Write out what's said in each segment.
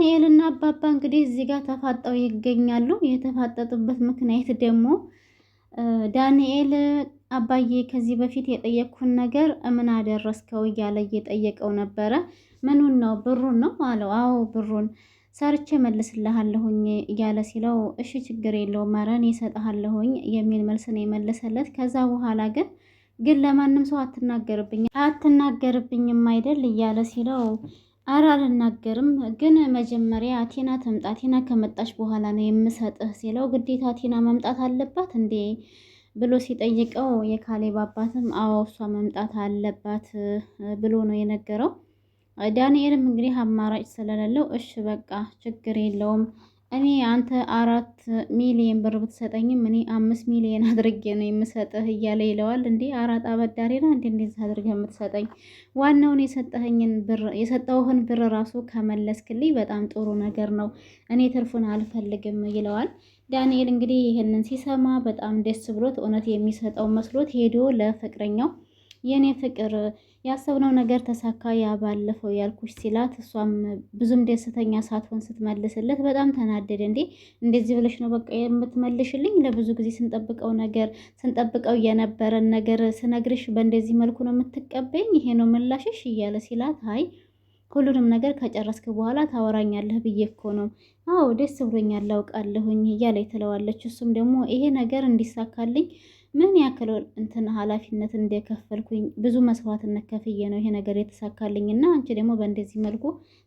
ዳንኤልና አባባ እንግዲህ እዚህ ጋር ተፋጠው ይገኛሉ። የተፋጠጡበት ምክንያት ደግሞ ዳንኤል አባዬ ከዚህ በፊት የጠየቅኩን ነገር ምን አደረስከው እያለ እየጠየቀው ነበረ። ምኑን ነው? ብሩን ነው አለው። አዎ ብሩን ሰርቼ መልስልሃለሁኝ እያለ ሲለው እሺ ችግር የለውም ኧረ እኔ እሰጥሃለሁኝ የሚል መልስ ነው የመለሰለት። ከዛ በኋላ ግን ለማንም ሰው አትናገርብኝም አይደል እያለ ሲለው ኧረ አልናገርም፣ ግን መጀመሪያ ቲና ትምጣ፣ ቲና ከመጣች በኋላ ነው የምሰጥህ ሲለው ግዴታ ቲና መምጣት አለባት እንዴ ብሎ ሲጠይቀው የካሌብ አባትም አዎ እሷ መምጣት አለባት ብሎ ነው የነገረው። ዳንኤልም እንግዲህ አማራጭ ስለሌለው እሺ በቃ ችግር የለውም እኔ አንተ 4 ሚሊዮን ብር ብትሰጠኝም እኔ 5 ሚሊዮን አድርጌ ነው የምሰጥህ እያለ ይለዋል። እንዴ አራጣ አበዳሪ ነህ እንዴ እንደዚህ አድርገህ የምትሰጠኝ? ዋናውን የሰጠውህን ብር ራሱ ከመለስክልኝ በጣም ጥሩ ነገር ነው፣ እኔ ትርፉን አልፈልግም ይለዋል። ዳንኤል እንግዲህ ይህንን ሲሰማ በጣም ደስ ብሎት እውነት የሚሰጠው መስሎት ሄዶ ለፍቅረኛው የኔ ፍቅር ያሰብነው ነገር ተሳካ፣ ያ ባለፈው ያልኩሽ ሲላት እሷም ብዙም ደስተኛ ሳትሆን ስትመልስለት በጣም ተናደደ። እንዴ እንደዚህ ብለሽ ነው በቃ የምትመልሽልኝ? ለብዙ ጊዜ ስንጠብቀው የነበረን ነገር ስነግርሽ በእንደዚህ መልኩ ነው የምትቀበኝ? ይሄ ነው ምላሽሽ እያለ ሲላት አይ ሁሉንም ነገር ከጨረስክ በኋላ ታወራኛለህ ብዬ እኮ ነው። አዎ ደስ ብሎኛል አውቃለሁኝ እያለ ትለዋለች። እሱም ደግሞ ይሄ ነገር እንዲሳካልኝ ምን ያክል ኃላፊነት እንደከፈልኩኝ ብዙ መስዋዕትነት ከፍዬ ነው ይሄ ነገር የተሳካልኝ እና አንቺ ደግሞ በእንደዚህ መልኩ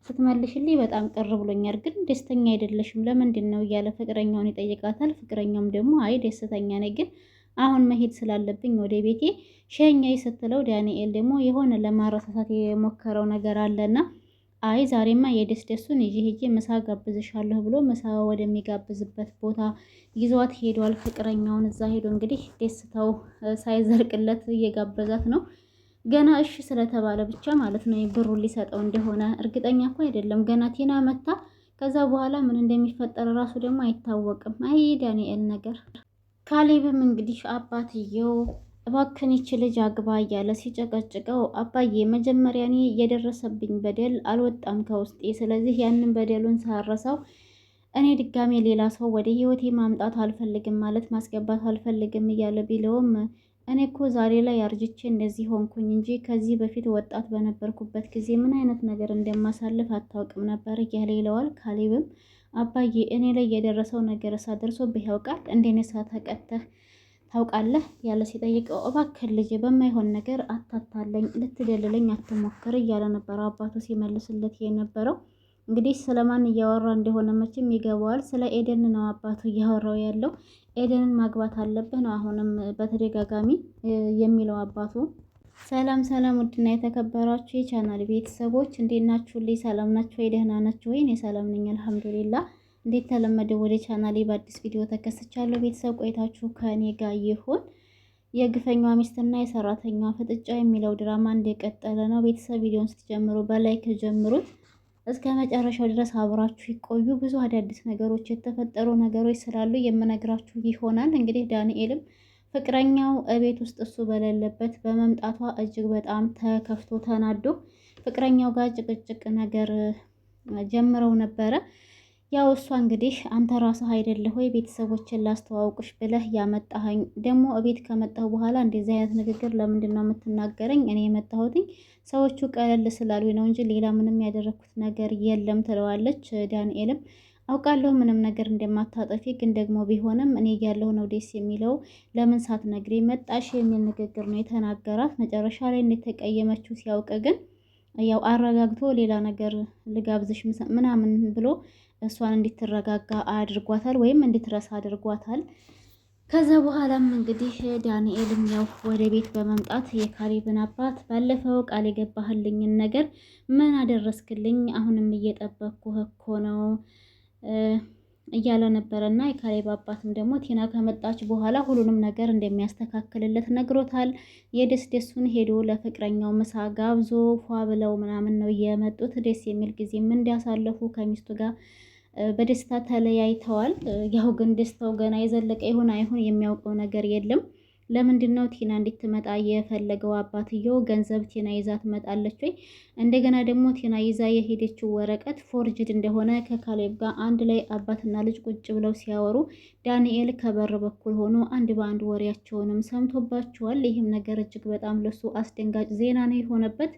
ስትመልሽልኝ በጣም ቅር ብሎኛል፣ ግን ደስተኛ አይደለሽም ለምንድን ነው እያለ ፍቅረኛውን ይጠይቃታል። ፍቅረኛውም ደግሞ አይ ደስተኛ ነኝ፣ ግን አሁን መሄድ ስላለብኝ ወደ ቤቴ ሸኛይ ስትለው ዳንኤል ደግሞ የሆነ ለማረሳሳት የሞከረው ነገር አለና አይ ዛሬማ የደስደሱን ይዤ ሄጄ ምሳ ጋብዝሻለሁ ብሎ ምሳ ወደሚጋብዝበት ቦታ ይዟት ሄዷል። ፍቅረኛውን እዛ ሄዶ እንግዲህ ደስታው ሳይዘርቅለት እየጋበዛት ነው። ገና እሺ ስለተባለ ብቻ ማለት ነው ብሩን ሊሰጠው እንደሆነ እርግጠኛ እኮ አይደለም። ገና ቲና መታ ከዛ በኋላ ምን እንደሚፈጠር ራሱ ደግሞ አይታወቅም። አይ ዳንኤል ነገር። ካሌብም እንግዲህ አባትየው እባክን ይች ልጅ አግባ እያለ ሲጨቀጭቀው አባዬ መጀመሪያ እኔ የደረሰብኝ በደል አልወጣም ከውስጤ፣ ስለዚህ ያንን በደሉን ሳረሳው እኔ ድጋሜ ሌላ ሰው ወደ ህይወቴ ማምጣት አልፈልግም ማለት ማስገባት አልፈልግም እያለ ቢለውም እኔ እኮ ዛሬ ላይ አርጅቼ እንደዚህ ሆንኩኝ እንጂ ከዚህ በፊት ወጣት በነበርኩበት ጊዜ ምን አይነት ነገር እንደማሳልፍ አታውቅም ነበር እያለ ይለዋል። ካሌብም አባዬ እኔ ላይ የደረሰው ነገር ሳደርሶብህ ያውቃል እንደኔ ሳተቀተህ ታውቃለህ ያለ ሲጠይቀው እባክህ ልጅ በማይሆን ነገር አታታለኝ፣ ልትደልለኝ አትሞክር እያለ ነበር አባቱ ሲመልስለት የነበረው። እንግዲህ ስለማን እያወራ እንደሆነ መቼም ይገባዋል። ስለ ኤደን ነው አባቱ እያወራው ያለው። ኤደንን ማግባት አለብህ ነው አሁንም በተደጋጋሚ የሚለው አባቱ። ሰላም ሰላም፣ ውድና የተከበራችሁ የቻናል ቤተሰቦች እንዴት ናችሁልኝ? ሰላም ናችሁ ወይ? ደህና ናችሁ ወይ? እኔ ሰላም ነኝ አልሐምዱሊላህ። እንዴት ተለመደው ወደ ቻናሌ በአዲስ ቪዲዮ ተከስቻለሁ። ቤተሰብ ቆይታችሁ ከእኔ ጋር ይሁን። የግፈኛዋ ሚስትና የሰራተኛዋ ፍጥጫ የሚለው ድራማ እንደቀጠለ ነው። ቤተሰብ ቪዲዮን ስትጀምሩ በላይክ ጀምሩት፣ እስከ መጨረሻው ድረስ አብራችሁ ይቆዩ። ብዙ አዳዲስ ነገሮች የተፈጠሩ ነገሮች ስላሉ የምነግራችሁ ይሆናል። እንግዲህ ዳንኤልም ፍቅረኛው እቤት ውስጥ እሱ በሌለበት በመምጣቷ እጅግ በጣም ተከፍቶ ተናዶ ፍቅረኛው ጋር ጭቅጭቅ ነገር ጀምረው ነበረ። ያው እሷ እንግዲህ አንተ ራስህ አይደለህ ወይ ቤተሰቦችን ላስተዋውቅሽ ብለህ ያመጣኸኝ? ደግሞ እቤት ከመጣሁ በኋላ እንደዚህ አይነት ንግግር ለምንድን ነው የምትናገረኝ? እኔ የመጣሁትኝ ሰዎቹ ቀለል ስላሉኝ ነው እንጂ ሌላ ምንም ያደረኩት ነገር የለም ትለዋለች። ዳንኤልም አውቃለሁ ምንም ነገር እንደማታጠፊ፣ ግን ደግሞ ቢሆንም እኔ ያለው ነው ደስ የሚለው፣ ለምን ሳትነግሪ መጣሽ የሚል ንግግር ነው የተናገራት። መጨረሻ ላይ እንደተቀየመችው ሲያውቅ ግን ያው አረጋግቶ ሌላ ነገር ልጋብዝሽ ምናምን ብሎ እሷን እንድትረጋጋ አድርጓታል፣ ወይም እንድትረሳ አድርጓታል። ከዛ በኋላም እንግዲህ ዳንኤልም ያው ወደ ቤት በመምጣት የካሌብን አባት ባለፈው ቃል የገባህልኝን ነገር ምን አደረስክልኝ? አሁንም እየጠበቅኩህ እኮ ነው እያለ ነበረና የካሌብ አባትም ደግሞ ቲና ከመጣች በኋላ ሁሉንም ነገር እንደሚያስተካክልለት ነግሮታል። የደስደሱን ሄዶ ለፍቅረኛው ምሳ ጋብዞ ፏ ብለው ምናምን ነው የመጡት። ደስ የሚል ጊዜም እንዲያሳለፉ ከሚስቱ ጋር በደስታ ተለያይተዋል። ያው ግን ደስታው ገና የዘለቀ ይሁን አይሁን የሚያውቀው ነገር የለም። ለምንድን ነው ቲና እንድትመጣ የፈለገው አባትየው? ገንዘብ ቲና ይዛ ትመጣለች ወይ? እንደገና ደግሞ ቲና ይዛ የሄደችው ወረቀት ፎርጅድ እንደሆነ ከካሌብ ጋር አንድ ላይ አባትና ልጅ ቁጭ ብለው ሲያወሩ ዳንኤል ከበር በኩል ሆኖ አንድ በአንድ ወሬያቸውንም ሰምቶባቸዋል። ይህም ነገር እጅግ በጣም ለሱ አስደንጋጭ ዜና ነው የሆነበት።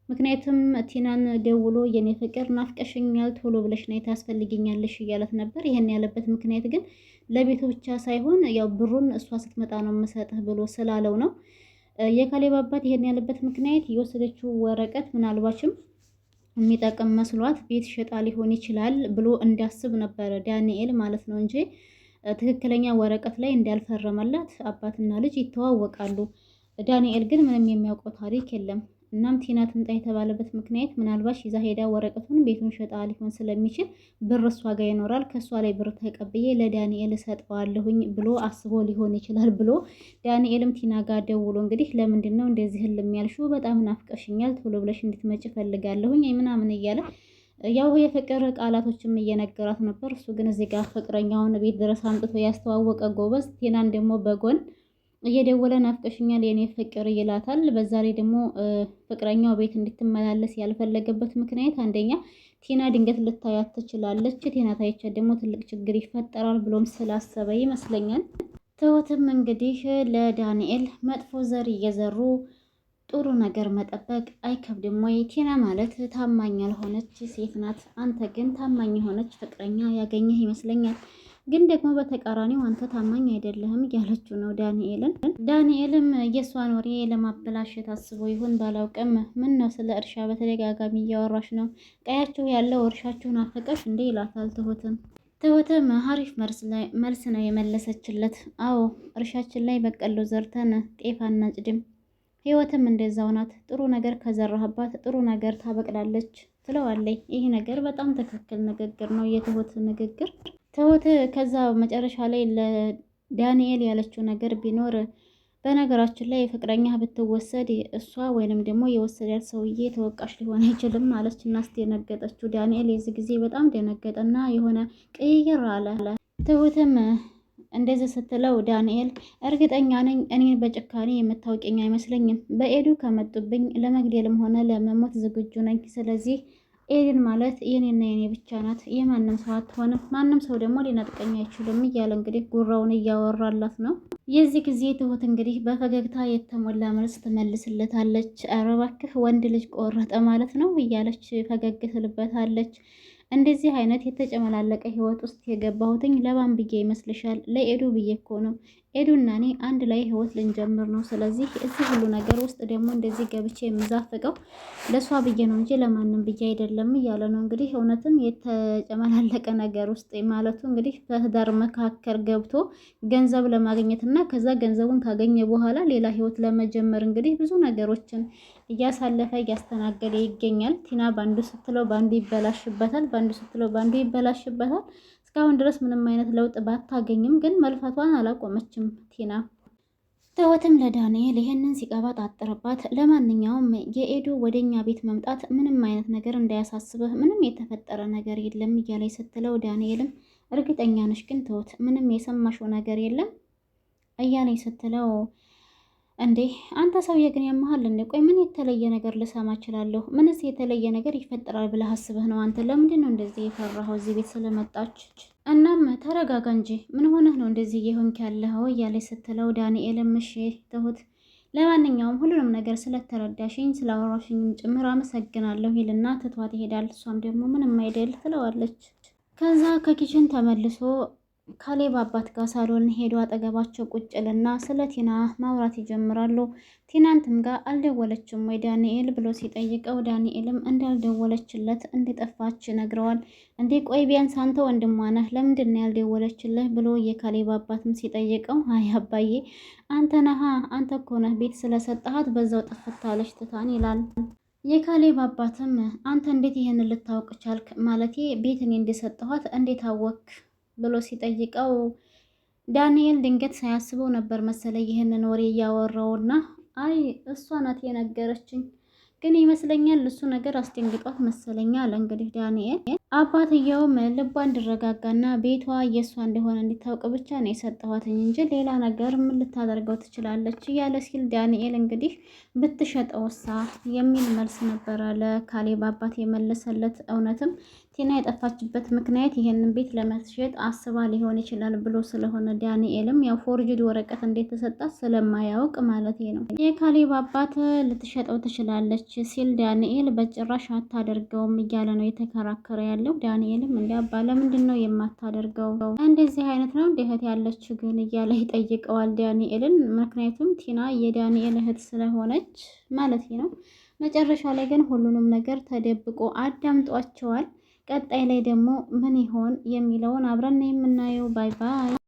ምክንያቱም ቲናን ደውሎ የኔ ፍቅር ናፍቀሽኛል፣ ቶሎ ብለሽ ነይ ታስፈልጊኛለሽ እያለት ነበር። ይሄን ያለበት ምክንያት ግን ለቤቱ ብቻ ሳይሆን ያው ብሩን እሷ ስትመጣ ነው የምሰጥህ ብሎ ስላለው ነው። የካሌብ አባት ይሄን ያለበት ምክንያት የወሰደችው ወረቀት ምናልባችም የሚጠቅም መስሏት ቤት ሸጣ ሊሆን ይችላል ብሎ እንዳስብ ነበረ ዳንኤል ማለት ነው እንጂ ትክክለኛ ወረቀት ላይ እንዳልፈረመላት አባትና ልጅ ይተዋወቃሉ። ዳንኤል ግን ምንም የሚያውቀው ታሪክ የለም። እናም ቲና ትምጣ የተባለበት ምክንያት ምናልባት ይዛ ሄዳ ወረቀቱን ቤቱን ሸጣ ሊሆን ስለሚችል ብር እሷ ጋር ይኖራል፣ ከእሷ ላይ ብር ተቀብዬ ለዳንኤል እሰጠዋለሁኝ ብሎ አስቦ ሊሆን ይችላል ብሎ ዳንኤልም ቲና ጋር ደውሎ እንግዲህ ለምንድን ነው እንደዚህ ህልም ያልሽው? በጣም ናፍቀሽኛል፣ ቶሎ ብለሽ እንድትመጭ ፈልጋለሁኝ ምናምን እያለ ያው የፍቅር ቃላቶችም እየነገራት ነበር። እሱ ግን እዚህ ጋር ፍቅረኛውን ቤት ድረስ አምጥቶ ያስተዋወቀ ጎበዝ፣ ቲናን ደግሞ በጎን እየደወለ ናፍቀሽኛል የኔ ፍቅር ይላታል። በዛ ላይ ደግሞ ፍቅረኛው ቤት እንድትመላለስ ያልፈለገበት ምክንያት አንደኛ ቲና ድንገት ልታያት ትችላለች፣ ቲና ታይቻት ደግሞ ትልቅ ችግር ይፈጠራል ብሎም ስላሰበ ይመስለኛል። ትሁትም እንግዲህ ለዳንኤል መጥፎ ዘር እየዘሩ ጥሩ ነገር መጠበቅ አይከብድም ወይ? ቲና ማለት ታማኝ ያልሆነች ሴት ናት፣ አንተ ግን ታማኝ የሆነች ፍቅረኛ ያገኘህ ይመስለኛል። ግን ደግሞ በተቃራኒው አንተ ታማኝ አይደለህም እያለችው ነው ዳንኤልን። ዳንኤልም የእሷን ወሬ ለማበላሸት አስቦ ይሁን ባላውቅም ምን ነው ስለ እርሻ በተደጋጋሚ እያወራሽ ነው? ቀያችሁ ያለው እርሻችሁን አፈቀሽ እንዴ ይላታል ትሁትን። ትሁትም አሪፍ መልስ ነው የመለሰችለት። አዎ እርሻችን ላይ በቀሎ ዘርተን ጤፍ አናጭድም፣ ህይወትም እንደዛው ናት። ጥሩ ነገር ከዘራህባት ጥሩ ነገር ታበቅላለች ትለዋለች። ይህ ነገር በጣም ትክክል ንግግር ነው የትሁት ንግግር። ትሁት ከዛ መጨረሻ ላይ ለዳንኤል ያለችው ነገር ቢኖር በነገራችን ላይ ፍቅረኛ ብትወሰድ እሷ ወይንም ደግሞ የወሰዳት ሰውዬ ተወቃሽ ሊሆን አይችልም ማለች እና አስደነገጠችው። ዳንኤል የዚህ ጊዜ በጣም ደነገጠና የሆነ ቅይር አለ። ትሁትም እንደዚህ ስትለው ዳንኤል እርግጠኛ ነኝ እኔን በጭካኔ የምታውቂኝ አይመስለኝም። በኤዱ ከመጡብኝ ለመግደልም ሆነ ለመሞት ዝግጁ ነኝ። ስለዚህ ኤድን ማለት የኔና የኔ ብቻ ናት፣ የማንም ሰው አትሆንም፣ ማንም ሰው ደግሞ ሊነጥቀኝ አይችልም እያለ እንግዲህ ጉራውን እያወራላት ነው። የዚህ ጊዜ ትሁት እንግዲህ በፈገግታ የተሞላ መልስ ትመልስለታለች። ኧረ እባክህ ወንድ ልጅ ቆረጠ ማለት ነው እያለች ፈገግ ትልበታለች። እንደዚህ አይነት የተጨመላለቀ ህይወት ውስጥ የገባሁትኝ ለማን ብዬ ይመስልሻል? ለኤዱ ብዬ እኮ ነው። ኤዱና እኔ አንድ ላይ ህይወት ልንጀምር ነው። ስለዚህ እዚህ ሁሉ ነገር ውስጥ ደግሞ እንደዚህ ገብቼ የምዛፍቀው ለሷ ብዬ ነው እንጂ ለማንም ብዬ አይደለም እያለ ነው። እንግዲህ እውነትም የተጨመላለቀ ነገር ውስጥ ማለቱ እንግዲህ በትዳር መካከል ገብቶ ገንዘብ ለማግኘት እና ከዛ ገንዘቡን ካገኘ በኋላ ሌላ ህይወት ለመጀመር እንግዲህ ብዙ ነገሮችን እያሳለፈ እያስተናገደ ይገኛል። ቲና ባንዱ ስትለው ባንዱ ይበላሽበታል፣ ባንዱ ስትለው ባንዱ ይበላሽበታል። እስካሁን ድረስ ምንም አይነት ለውጥ ባታገኝም ግን መልፋቷን አላቆመችም ቲና። ትሁትም ለዳንኤል ይሄንን ሲቀባጣጥርባት፣ ለማንኛውም የኤዱ ወደኛ ቤት መምጣት ምንም አይነት ነገር እንዳያሳስብህ፣ ምንም የተፈጠረ ነገር የለም እያለች ስትለው ዳንኤልም እርግጠኛ ነሽ ግን ትሁት ምንም የሰማሽው ነገር የለም እያለች ስትለው እንዴ አንተ ሰውዬ ግን ያመሃል እንዴ? ቆይ ምን የተለየ ነገር ልሰማ እችላለሁ? ምንስ የተለየ ነገር ይፈጠራል ብለህ አስበህ ነው? አንተ ለምንድን ነው እንደዚህ የፈራኸው እዚህ ቤት ስለመጣች? እናም ተረጋጋ እንጂ ምን ሆነህ ነው እንደዚህ እየሆንክ ያለኸው? እያለች ስትለው ዳንኤልም እሺ ትሁት ለማንኛውም ሁሉንም ነገር ስለተረዳሽኝ ስላወራሽኝም ጭምር አመሰግናለሁ ይልና ትቷት ይሄዳል። እሷም ደግሞ ምንም አይደል ትለዋለች። ከዛ ከኪችን ተመልሶ ካሌብ አባት ጋር ሳሎን ሄዶ አጠገባቸው ቁጭልና ስለ ቲና ማውራት ይጀምራሉ። ቲናንትም ጋር አልደወለችም ወይ ዳንኤል ብሎ ሲጠይቀው ዳንኤልም እንዳልደወለችለት እንደጠፋች ነግረዋል። እንዴ ቆይ ቢያንስ አንተ ወንድሟ ነህ ለምንድን ነው ያልደወለችልህ ብሎ የካሌብ አባትም ሲጠይቀው አይ አባዬ አንተ ነሃ አንተ እኮ ነህ ቤት ስለሰጠሃት በዛው ጥፍታለች ትታን ይላል። የካሌብ አባትም አንተ እንዴት ይሄንን ልታውቅ ቻልክ? ማለቴ ቤት እኔ እንደሰጠኋት እንዴት አወክ ብሎ ሲጠይቀው ዳንኤል ድንገት ሳያስበው ነበር መሰለኝ ይህንን ወሬ እያወራውና አይ እሷ ናት የነገረችኝ ግን ይመስለኛል እሱ ነገር አስደንግጧት መሰለኛ አለ እንግዲህ ዳንኤል። አባትየውም ልቧ እንዲረጋጋና ቤቷ የእሷ እንደሆነ እንዲታውቅ ብቻ ነው የሰጠኋትኝ እንጂ ሌላ ነገር ምን ልታደርገው ትችላለች እያለ ሲል ዳንኤል እንግዲህ ብትሸጠውሳ የሚል መልስ ነበረ ለካሌብ አባት የመለሰለት። እውነትም ቲና የጠፋችበት ምክንያት ይሄንን ቤት ለመሸጥ አስባ ሊሆን ይችላል ብሎ ስለሆነ ዳንኤልም ያው ፎርጅድ ወረቀት እንዴት ተሰጣት ስለማያውቅ ማለት ነው። የካሌብ አባት ልትሸጠው ትችላለች ሲል ዳንኤል በጭራሽ አታደርገውም እያለ ነው የተከራከረ ያለው። ዳንኤልም እንዲ አባ ለምንድን ነው የማታደርገው? እንደዚህ አይነት ነው እንዴት ያለች ግን እያለ ይጠይቀዋል ዳንኤልን። ምክንያቱም ቲና የዳንኤል እህት ስለሆነች ማለት ነው። መጨረሻ ላይ ግን ሁሉንም ነገር ተደብቆ አዳምጧቸዋል። ቀጣይ ላይ ደግሞ ምን ይሆን የሚለውን አብረን የምናየው። ባይ ባይ።